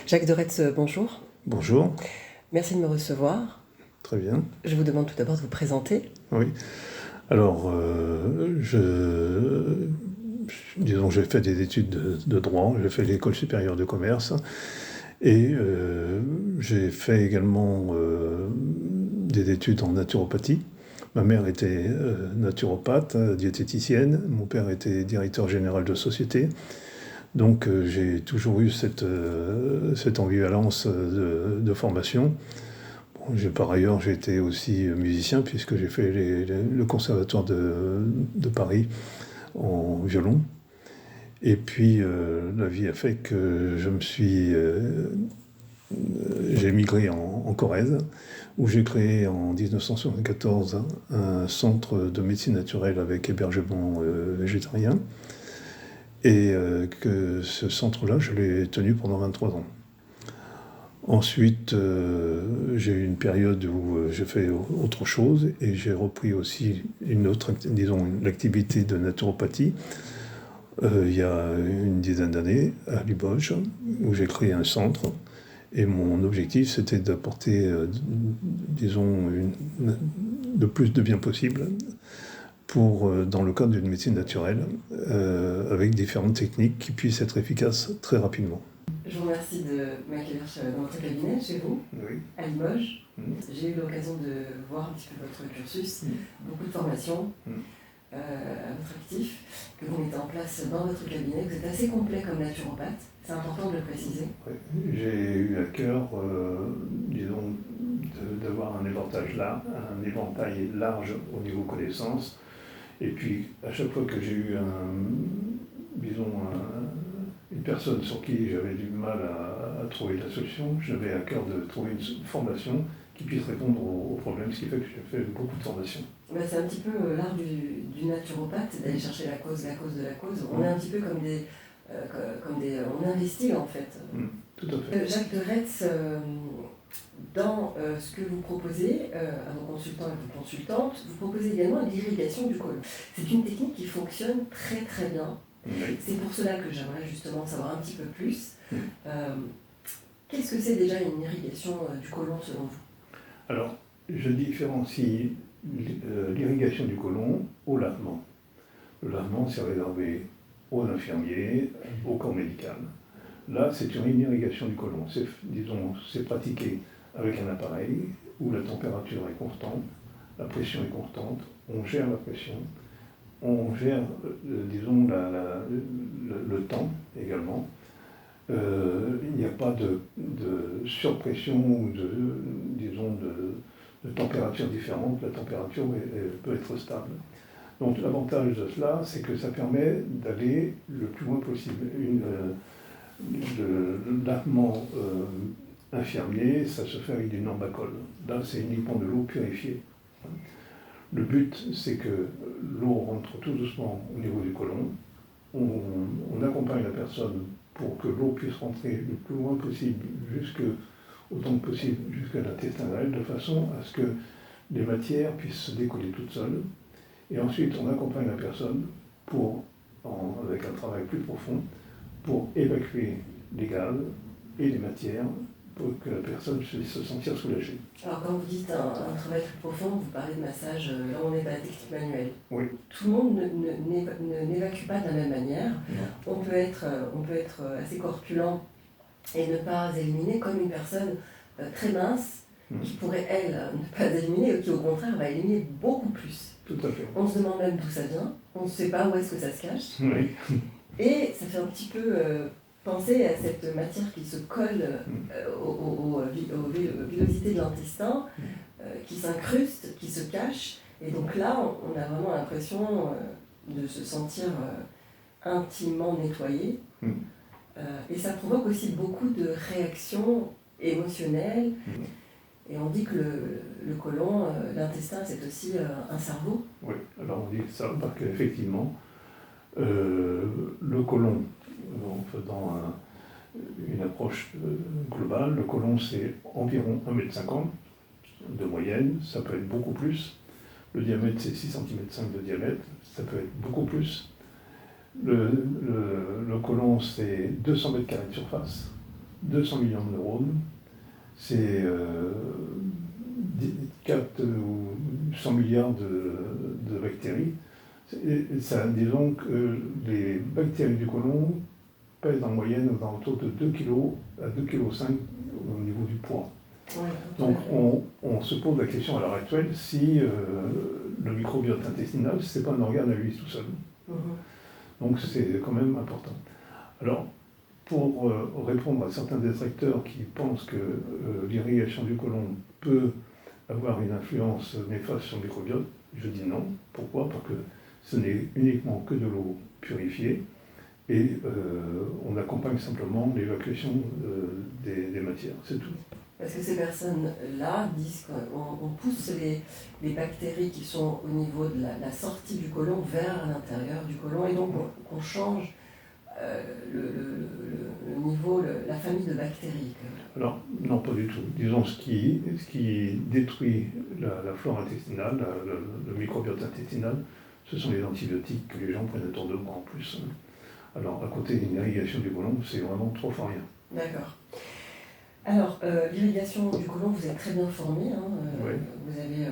Jacques de Retz, bonjour. Bonjour. Merci de me recevoir. Très bien. Je vous demande tout d'abord de vous présenter. Oui. Alors, disons, j'ai fait des études de droit, j'ai fait l'École supérieure de commerce et j'ai fait également des études en naturopathie. Ma mère était naturopathe, diététicienne, mon père était directeur général de société. Donc j'ai toujours eu cette ambivalence de formation. Par ailleurs, j'ai été aussi musicien puisque j'ai fait le conservatoire de Paris en violon. Et puis la vie a fait que j'ai émigré en Corrèze, où j'ai créé en 1974 un centre de médecine naturelle avec hébergement végétarien. Et que ce centre-là, je l'ai tenu pendant 23 ans. Ensuite, j'ai eu une période où j'ai fait autre chose et j'ai repris aussi l'activité de naturopathie il y a une dizaine d'années à Limoges, où j'ai créé un centre. Et mon objectif, c'était d'apporter, le plus de bien possible dans le cadre d'une médecine naturelle, avec différentes techniques qui puissent être efficaces très rapidement. Je vous remercie de m'accueillir dans votre cabinet, chez vous, Oui. à Limoges. J'ai eu l'occasion de voir un petit peu votre cursus, beaucoup de formations à votre actif, que vous mettez en place dans votre cabinet. Vous êtes assez complet comme naturopathe, c'est important de le préciser. Oui. J'ai eu à cœur, d'avoir un éventail large au niveau connaissances. Et puis, à chaque fois que j'ai eu une personne sur qui j'avais du mal à trouver la solution, j'avais à cœur de trouver une formation qui puisse répondre aux problèmes, ce qui fait que j'ai fait beaucoup de formations. C'est un petit peu l'art du naturopathe, d'aller chercher la cause de la cause. On est un petit peu comme des on investit en fait. Tout à fait. Jacques de Retz, dans ce que vous proposez à vos consultants et vos consultantes, vous proposez également l'irrigation du côlon. C'est une technique qui fonctionne très très bien. Oui. C'est pour cela que j'aimerais justement savoir un petit peu plus. Qu'est-ce que c'est déjà une irrigation du côlon selon vous? Alors, je différencie l'irrigation du côlon au lavement. Le lavement, c'est réservé aux infirmiers, au corps médical. Là, c'est une irrigation du côlon. C'est pratiqué avec un appareil où la température est constante, la pression est constante, on gère la pression, on gère, le temps également. Il n'y a pas de surpression ou de température différente, la température peut être stable. Donc l'avantage de cela, c'est que ça permet d'aller le plus loin possible. Le lavement infirmier, ça se fait avec du Nambacol. Là, c'est uniquement de l'eau purifiée. Le but, c'est que l'eau rentre tout doucement au niveau du côlon. On accompagne la personne pour que l'eau puisse rentrer le plus loin possible, autant que possible, jusqu'à l'intestin grêle, de façon à ce que les matières puissent se décoller toutes seules. Et ensuite, on accompagne la personne avec un travail plus profond pour évacuer les gaz et les matières pour que la personne puisse se sentir soulagée. Alors quand vous dites un travail plus profond, vous parlez de massage, là on n'est pas à la technique manuelle. Oui. Tout le monde n'évacue pas de la même manière. On peut être assez corpulent et ne pas éliminer, comme une personne très mince qui pourrait, elle, ne pas éliminer, ou qui au contraire va éliminer beaucoup plus. Tout à fait. On se demande même d'où ça vient, on ne sait pas où est-ce que ça se cache. Oui. Et ça fait un petit peu penser à cette matière qui se colle aux villosités de l'intestin, qui s'incruste, qui se cache. Et donc là, on a vraiment l'impression de se sentir intimement nettoyé. Et ça provoque aussi beaucoup de réactions émotionnelles. Et on dit que le côlon, l'intestin, c'est aussi un cerveau. Oui, alors on dit ça parce qu'effectivement, le côlon, en faisant une approche globale, le côlon c'est environ 1,50 m de moyenne, ça peut être beaucoup plus. Le diamètre c'est 6,5 cm de diamètre, ça peut être beaucoup plus. Le côlon c'est 200 m² de surface. 200 millions de neurones, c'est 4 ou 100 milliards de bactéries. Disons que les bactéries du côlon pèsent en moyenne autour de 2 kg à 2,5 kg au niveau du poids. Ouais, donc on se pose la question à l'heure actuelle si le microbiote intestinal, c'est pas un organe à lui tout seul. Donc c'est quand même important. Alors, pour répondre à certains détracteurs qui pensent que l'irrigation du côlon peut avoir une influence néfaste sur le microbiote, je dis non. Pourquoi? Parce que ce n'est uniquement que de l'eau purifiée et on accompagne simplement l'évacuation des matières, c'est tout. Parce que ces personnes-là disent qu'on pousse les bactéries qui sont au niveau de la sortie du côlon vers l'intérieur du côlon et donc qu'on change le niveau, la famille de bactéries. Alors, non, pas du tout. Disons, ce qui détruit la flore intestinale, le microbiote intestinal, ce sont les antibiotiques que les gens prennent à tour de bras en plus. Alors, à côté d'une irrigation du côlon, c'est vraiment trop fort rien. D'accord. Alors, l'irrigation du côlon, vous êtes très bien formé. Oui. Vous avez,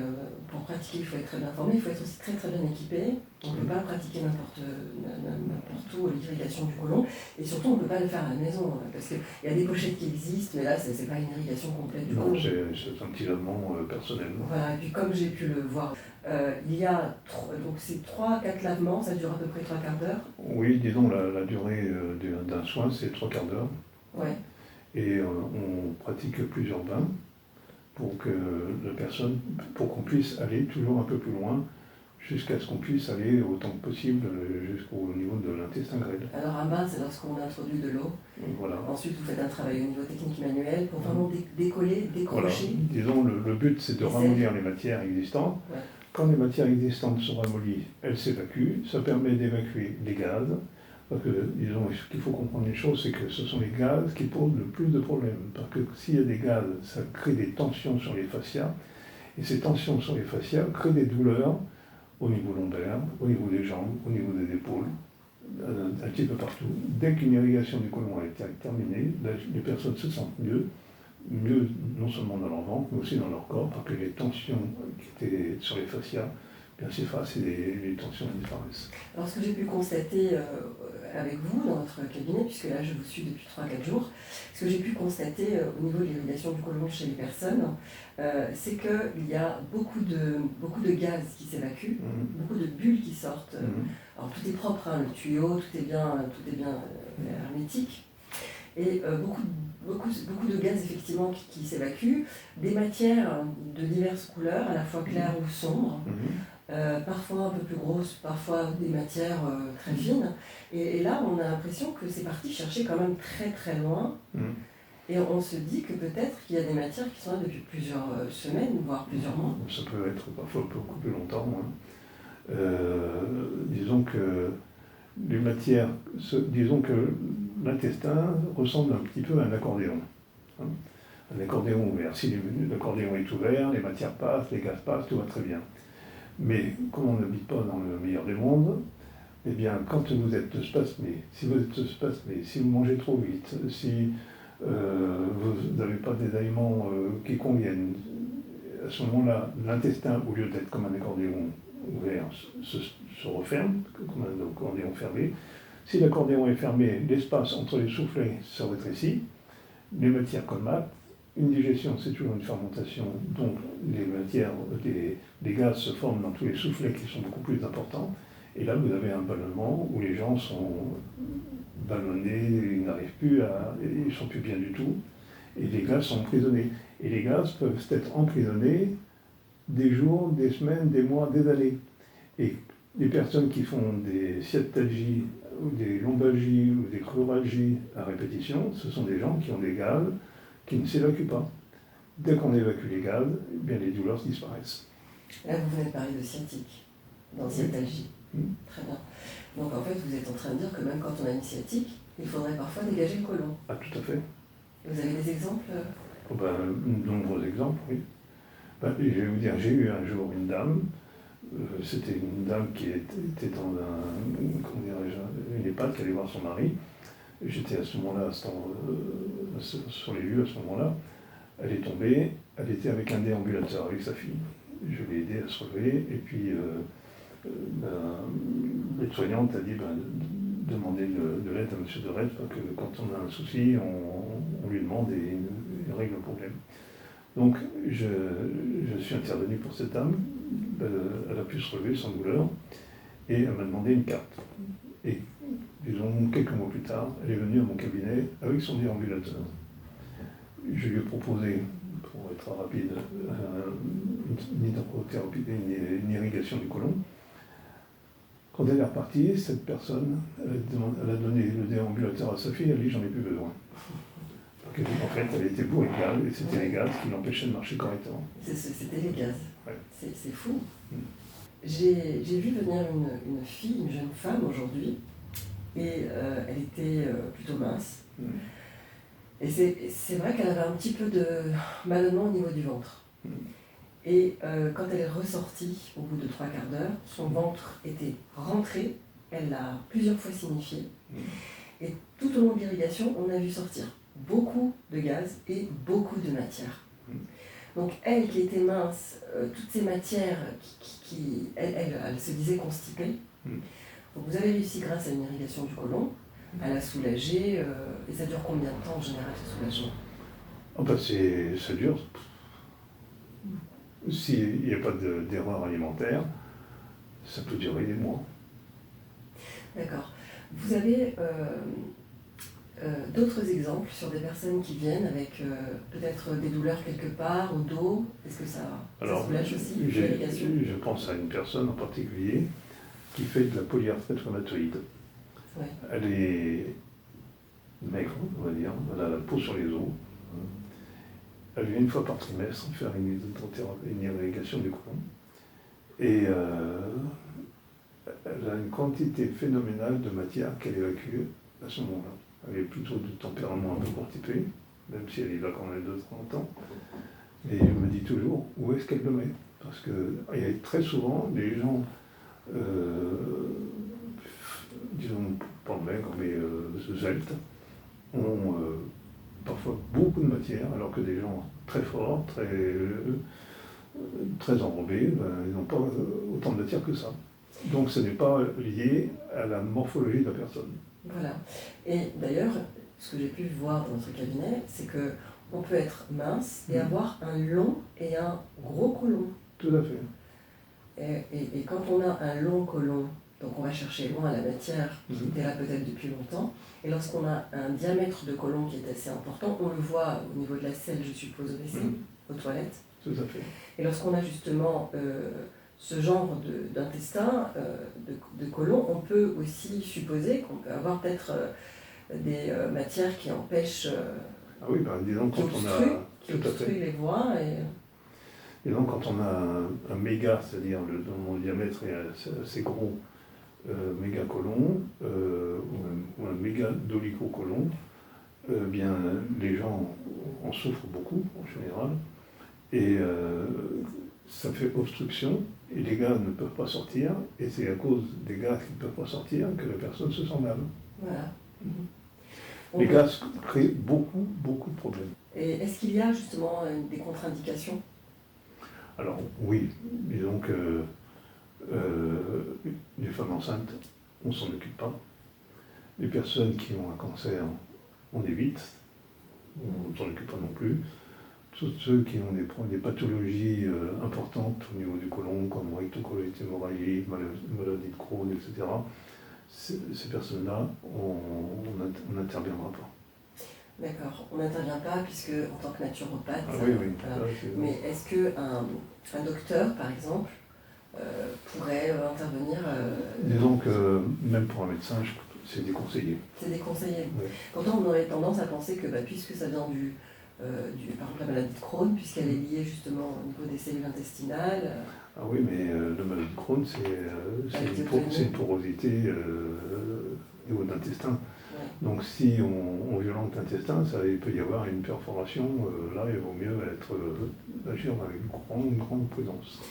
pour pratiquer, il faut être très bien formé, il faut être aussi très très bien équipé. On ne peut pas pratiquer n'importe où l'irrigation du côlon. Et surtout, on ne peut pas le faire à la maison. Parce qu'il y a des pochettes qui existent, mais là, ce n'est pas une irrigation complète du côlon. Non, c'est un petit lavement personnel. Voilà, et puis comme j'ai pu le voir, il y a donc c'est 3-4 lavements, ça dure à peu près 3 quarts d'heure. Oui, disons, la durée d'un soin, c'est 3 quarts d'heure. Ouais. Et on pratique plusieurs bains pour que pour qu'on puisse aller toujours un peu plus loin, jusqu'à ce qu'on puisse aller autant que possible jusqu'au niveau de l'intestin grêle. Alors un bain, c'est lorsqu'on introduit de l'eau. Voilà. Ensuite, vous faites un travail au niveau technique manuel pour vraiment décoller, décrocher. Voilà. Disons, le but, c'est de ramollir les matières existantes. Ouais. Quand les matières existantes sont ramollies, elles s'évacuent. Ça permet d'évacuer les gaz. Parce que, disons, ce qu'il faut comprendre une chose, c'est que ce sont les gaz qui posent le plus de problèmes. Parce que s'il y a des gaz, ça crée des tensions sur les fascias. Et ces tensions sur les fascias créent des douleurs au niveau lombaire, au niveau des jambes, au niveau des épaules, un petit peu partout. Dès qu'une irrigation du côlon a été terminée, les personnes se sentent mieux non seulement dans leur ventre, mais aussi dans leur corps, parce que les tensions qui étaient sur les fascias s'effacent et les tensions disparaissent. Alors ce que j'ai pu constater avec vous dans votre cabinet, puisque là je vous suis depuis 3-4 jours, ce que j'ai pu constater au niveau de l'irrigation du côlon chez les personnes, c'est qu'il y a beaucoup de gaz qui s'évacuent, beaucoup de bulles qui sortent. Alors tout est propre, hein, le tuyau, tout est bien hermétique. Et beaucoup de gaz effectivement qui s'évacuent, des matières de diverses couleurs, à la fois claires ou sombres, parfois un peu plus grosses, parfois des matières très fines. Et là, on a l'impression que c'est parti chercher quand même très très loin. Et on se dit que peut-être qu'il y a des matières qui sont là depuis plusieurs semaines, voire plusieurs mois. Ça peut être parfois beaucoup plus longtemps. Disons que les matières, disons que l'intestin ressemble un petit peu à un accordéon. Un accordéon ouvert. Si l'accordéon est ouvert, les matières passent, les gaz passent, tout va très bien. Mais comme on n'habite pas dans le meilleur des mondes, eh bien, quand vous êtes spasmé, si vous mangez trop vite, si vous n'avez pas des aliments qui conviennent, à ce moment-là, l'intestin, au lieu d'être comme un accordéon ouvert, se referme, comme un accordéon fermé. Si l'accordéon est fermé, l'espace entre les soufflets se rétrécit, les matières colmatent. Une digestion, c'est toujours une fermentation, donc les gaz se forment dans tous les soufflets qui sont beaucoup plus importants. Et là, vous avez un ballonnement où les gens sont ballonnés, ils n'arrivent plus ils ne sont plus bien du tout, et les gaz sont emprisonnés. Et les gaz peuvent être emprisonnés des jours, des semaines, des mois, des années. Et les personnes qui font des sciatalgies, ou des lombalgies, ou des cruralgies à répétition, ce sont des gens qui ont des gaz qui ne s'évacuent pas. Dès qu'on évacue les gaz, eh bien les douleurs disparaissent. Là, vous venez de parler de sciatique, d'anciatalgie. Très bien. Donc en fait, vous êtes en train de dire que même quand on a une sciatique, il faudrait parfois dégager le côlon. Ah, tout à fait. Vous avez des exemples? De nombreux exemples, oui. Je vais vous dire, j'ai eu un jour une dame, c'était une dame qui était dans une EHPAD qui allait voir son mari, J'étais à ce moment-là, sur les lieux à ce moment-là. Elle est tombée, elle était avec un déambulateur, avec sa fille. Je l'ai aidée à se relever, et puis l'aide-soignante a dit demandez de l'aide à M. Derette, que quand on a un souci, on lui demande et il règle le problème. Donc je suis intervenu pour cette dame, elle a pu se relever sans douleur, et elle m'a demandé une carte. Et disons, quelques mois plus tard, elle est venue à mon cabinet avec son déambulateur. Je lui ai proposé, pour être rapide, une hydrothérapie, une irrigation du côlon. Quand elle est repartie, cette personne, elle a donné le déambulateur à sa fille, elle a dit j'en ai plus besoin. En fait, elle était bourrée de gaz, et c'était les gaz qui l'empêchaient de marcher correctement. C'était les gaz. Ouais. C'est fou. J'ai vu venir une fille, une jeune femme aujourd'hui, et elle était plutôt mince. Et c'est vrai qu'elle avait un petit peu de ballonnement au niveau du ventre. Et quand elle est ressortie, au bout de 3 quarts d'heure, son ventre était rentré, elle l'a plusieurs fois signifié. Et tout au long de l'irrigation, on a vu sortir beaucoup de gaz et beaucoup de matière. Donc elle qui était mince, toutes ces matières, elle se disait constipée. Donc vous avez réussi grâce à une irrigation du côlon à la soulager. Et ça dure combien de temps en général ce soulagement? Ça dure. S'il n'y a pas d'erreur alimentaire, ça peut durer des mois. D'accord. Vous avez d'autres exemples sur des personnes qui viennent avec peut-être des douleurs quelque part au dos? Est-ce que ça soulage aussi l'irrigation? Je pense à une personne en particulier qui fait de la polyarthrite rhumatoïde. Ouais. Elle est maigre, on va dire, elle a la peau sur les os. Elle vient une fois par trimestre faire une irrigation du côlon. Et elle a une quantité phénoménale de matière qu'elle évacue à ce moment-là. Elle est plutôt de tempérament un peu constipé, même si elle y va quand même de temps en temps. Et je me dis toujours, où est-ce qu'elle le met? Parce qu'il y a très souvent des gens, disons, pas maigres, mais sveltes, ont parfois beaucoup de matière, alors que des gens très forts, très enrobés, ils n'ont pas autant de matière que ça. Donc ce n'est pas lié à la morphologie de la personne. Voilà. Et d'ailleurs, ce que j'ai pu voir dans notre cabinet, c'est qu'on peut être mince et avoir un long et un gros côlon. Tout à fait. Et quand on a un long côlon, donc on va chercher loin la matière qui était là peut-être depuis longtemps, et lorsqu'on a un diamètre de côlon qui est assez important, on le voit au niveau de la selle, je suppose, au WC, aux toilettes. Tout à fait. Et lorsqu'on a justement ce genre d'intestin, de côlon, on peut aussi supposer qu'on peut avoir peut-être des matières qui empêchent, ah oui, disons qui obstruent les voies. Et donc quand on a un méga, c'est-à-dire dont le diamètre est assez gros, méga côlon, ou un méga dolicho-côlon, bien les gens en souffrent beaucoup en général, et ça fait obstruction, et les gaz ne peuvent pas sortir, et c'est à cause des gaz qui ne peuvent pas sortir que la personne se sent mal. Voilà. Les gaz créent beaucoup de problèmes. Et est-ce qu'il y a justement des contre-indications? Alors oui, disons que les femmes enceintes, on ne s'en occupe pas. Les personnes qui ont un cancer, on évite, on ne s'en occupe pas non plus. Tous ceux qui ont des pathologies importantes au niveau du côlon, comme rectocolite hémorragique, maladie de Crohn, etc., ces personnes-là, on n'interviendra pas. D'accord, on n'intervient pas puisque en tant que naturopathe, oui. Voilà. Mais est-ce qu'un docteur, par exemple, pourrait intervenir Disons que même pour un médecin, c'est déconseillé. C'est déconseillé. Oui. Pourtant, on aurait tendance à penser que puisque ça vient par exemple, la maladie de Crohn, puisqu'elle est liée justement au niveau des cellules intestinales. Ah oui, mais la maladie de Crohn, c'est une porosité au niveau de l'intestin. Ouais. Donc si on violente l'intestin, il peut y avoir une perforation. Là, il vaut mieux agir avec une grande prudence.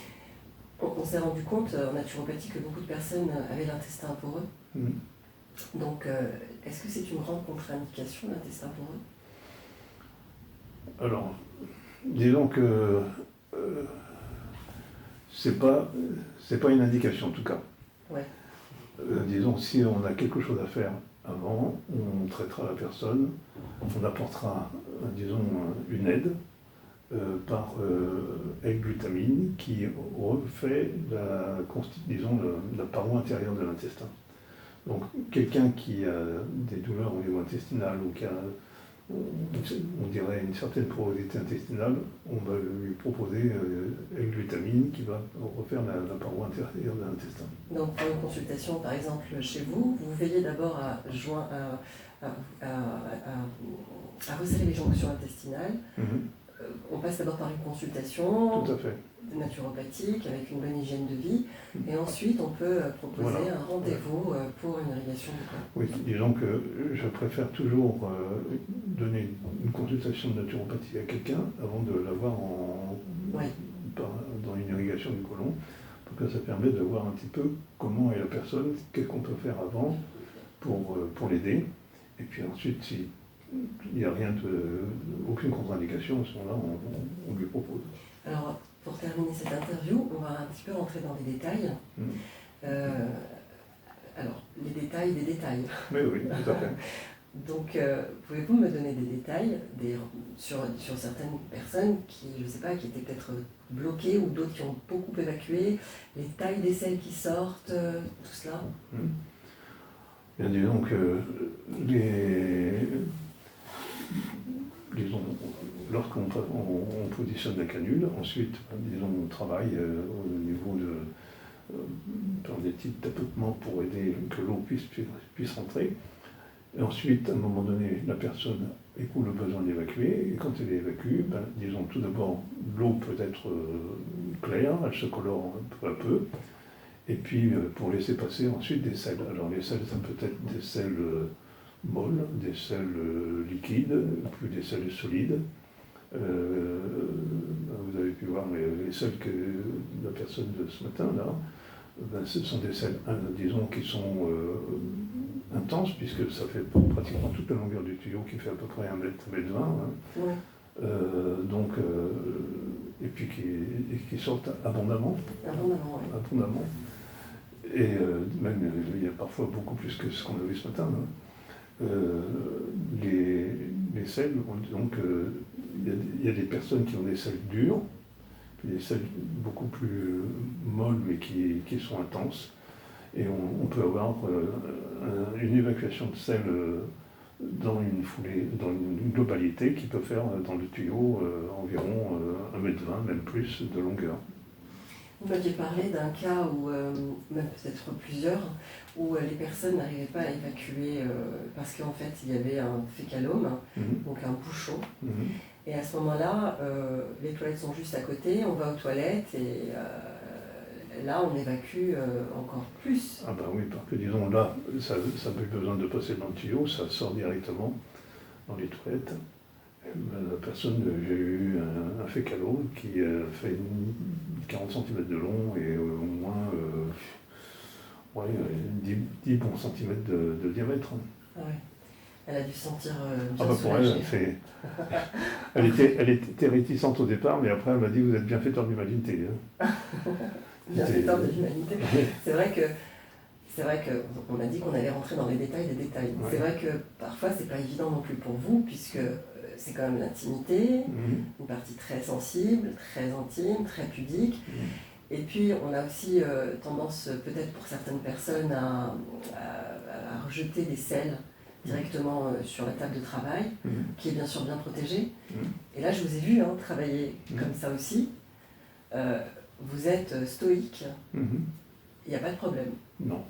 On s'est rendu compte en naturopathie que beaucoup de personnes avaient l'intestin poreux. Donc, est-ce que c'est une grande contre-indication, l'intestin pour eux? Alors, disons que c'est pas une indication en tout cas. Ouais. Disons, si on a quelque chose à faire avant, on traitera la personne, on apportera, disons, une aide par L-glutamine qui refait disons, la paroi intérieure de l'intestin. Donc, quelqu'un qui a des douleurs au niveau intestinal ou qui a, on dirait, une certaine porosité intestinale, on va lui proposer L-glutamine qui va refaire la paroi intérieure de l'intestin. Donc, pour une consultation, par exemple, chez vous, vous veillez d'abord à resserrer les jonctions intestinales. On passe d'abord par une consultation. Tout à fait. Naturopathique, avec une bonne hygiène de vie, et ensuite on peut proposer un rendez-vous pour une irrigation du corps. Oui, disons que je préfère toujours donner une consultation de naturopathie à quelqu'un avant de l'avoir dans une irrigation du côlon, parce que ça permet de voir un petit peu comment est la personne, qu'est-ce qu'on peut faire avant pour l'aider, et puis ensuite, s'il n'y a aucune contre-indication, à ce moment-là, on lui propose. Alors, pour terminer cette interview, on va un petit peu rentrer dans les détails. Alors, les détails des détails. Oui, tout à fait. Donc, pouvez-vous me donner des détails sur certaines personnes qui, je ne sais pas, qui étaient peut-être bloquées ou d'autres qui ont beaucoup évacué, les tailles des selles qui sortent, tout cela? Bien, disons que disons, lorsqu'on positionne la canule, ensuite, disons, on travaille au niveau dans des types tapotements pour aider que l'eau puisse rentrer. Et ensuite, à un moment donné, la personne éprouve le besoin d'évacuer, et quand elle évacue, disons, tout d'abord, l'eau peut être claire, elle se colore peu à peu, et puis pour laisser passer ensuite des sels. Alors les sels, ça peut être des sels molles, des sels liquides, puis des sels solides. Vous avez pu voir les sels que la personne de ce matin là, ce sont des sels, disons, qui sont intenses, puisque ça fait pratiquement toute la longueur du tuyau qui fait à peu près 1 mètre 20. Ouais. Donc, et puis qui sortent abondamment. Abondamment. Et même, il y a parfois beaucoup plus que ce qu'on a vu ce matin. Les sels, donc, il y a des personnes qui ont des sels durs, puis des sels beaucoup plus molles, mais qui sont intenses. Et on peut avoir une évacuation de sel dans une foulée, dans une globalité qui peut faire dans le tuyau environ 1 mètre 20, même plus de longueur. Vous m'aviez parlé d'un cas où, même peut-être plusieurs, où les personnes n'arrivaient pas à évacuer parce qu'en fait il y avait un fécalome, donc un bouchon. Et à ce moment-là, les toilettes sont juste à côté, on va aux toilettes et là on évacue encore plus. Ah ben oui, parce que disons là, ça n'a plus besoin de passer dans le tuyau, ça sort directement dans les toilettes. La personne, j'ai eu un fécalome qui fait 40 cm de long et au moins 10 bons centimètres de diamètre. Ah ouais. Elle a dû sentir bien pour elle, elle était réticente au départ, mais après elle m'a dit vous êtes bien faiteur d'humanité. Bien faiteur de l'humanité. C'est vrai que on a dit qu'on allait rentrer dans les détails des détails. Ouais. C'est vrai que parfois c'est pas évident non plus pour vous, puisque c'est quand même l'intimité, une partie très sensible, très intime, très pudique. Et puis on a aussi tendance, peut-être pour certaines personnes, à rejeter des sels directement sur la table de travail, qui est bien sûr bien protégée. Et là je vous ai vu travailler comme ça aussi. Vous êtes stoïque, il n'y a pas de problème. Non.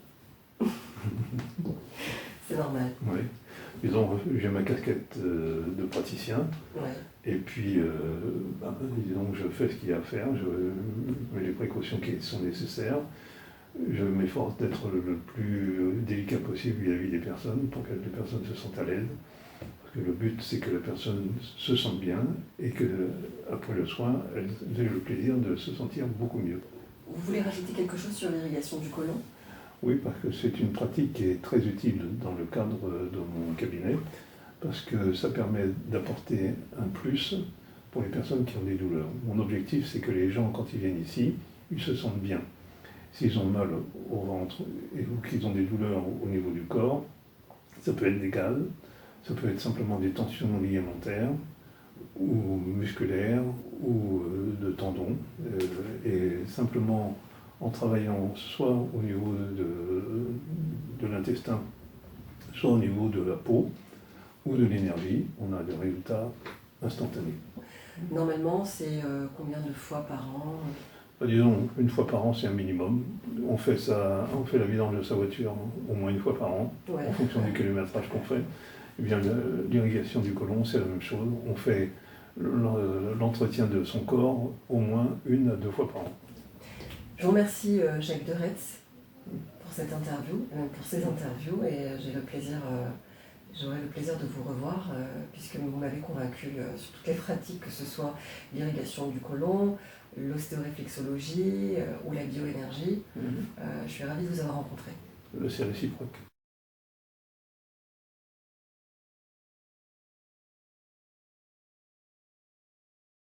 C'est normal. Oui. Disons, j'ai ma casquette de praticien, et puis disons, je fais ce qu'il y a à faire, je mets les précautions qui sont nécessaires, je m'efforce d'être le plus délicat possible vis-à-vis des personnes pour que les personnes se sentent à l'aise. Parce que le but, c'est que la personne se sente bien et qu'après le soin, elle ait le plaisir de se sentir beaucoup mieux. Vous voulez rajouter quelque chose sur l'irrigation du côlon ? Oui, parce que c'est une pratique qui est très utile dans le cadre de mon cabinet, parce que ça permet d'apporter un plus pour les personnes qui ont des douleurs. Mon objectif, c'est que les gens, quand ils viennent ici, ils se sentent bien. S'ils ont mal au ventre ou qu'ils ont des douleurs au niveau du corps, ça peut être des gaz, ça peut être simplement des tensions ligamentaires ou musculaires ou de tendons. Et simplement en travaillant soit au niveau de l'intestin, soit au niveau de la peau ou de l'énergie, on a des résultats instantanés. Normalement, c'est combien de fois par an? Disons, une fois par an, c'est un minimum. On fait la vidange de sa voiture au moins une fois par an, Ouais. en fonction du kilométrage qu'on fait. Et bien, l'irrigation du côlon, c'est la même chose. On fait l'entretien de son corps au moins 1 à 2 fois par an. Je vous remercie Jacques de Retz pour cette interview, pour ces interviews, et j'aurai le plaisir de vous revoir puisque vous m'avez convaincu sur toutes les pratiques, que ce soit l'irrigation du côlon, l'ostéoréflexologie ou la bioénergie. Je suis ravie de vous avoir rencontré. C'est réciproque.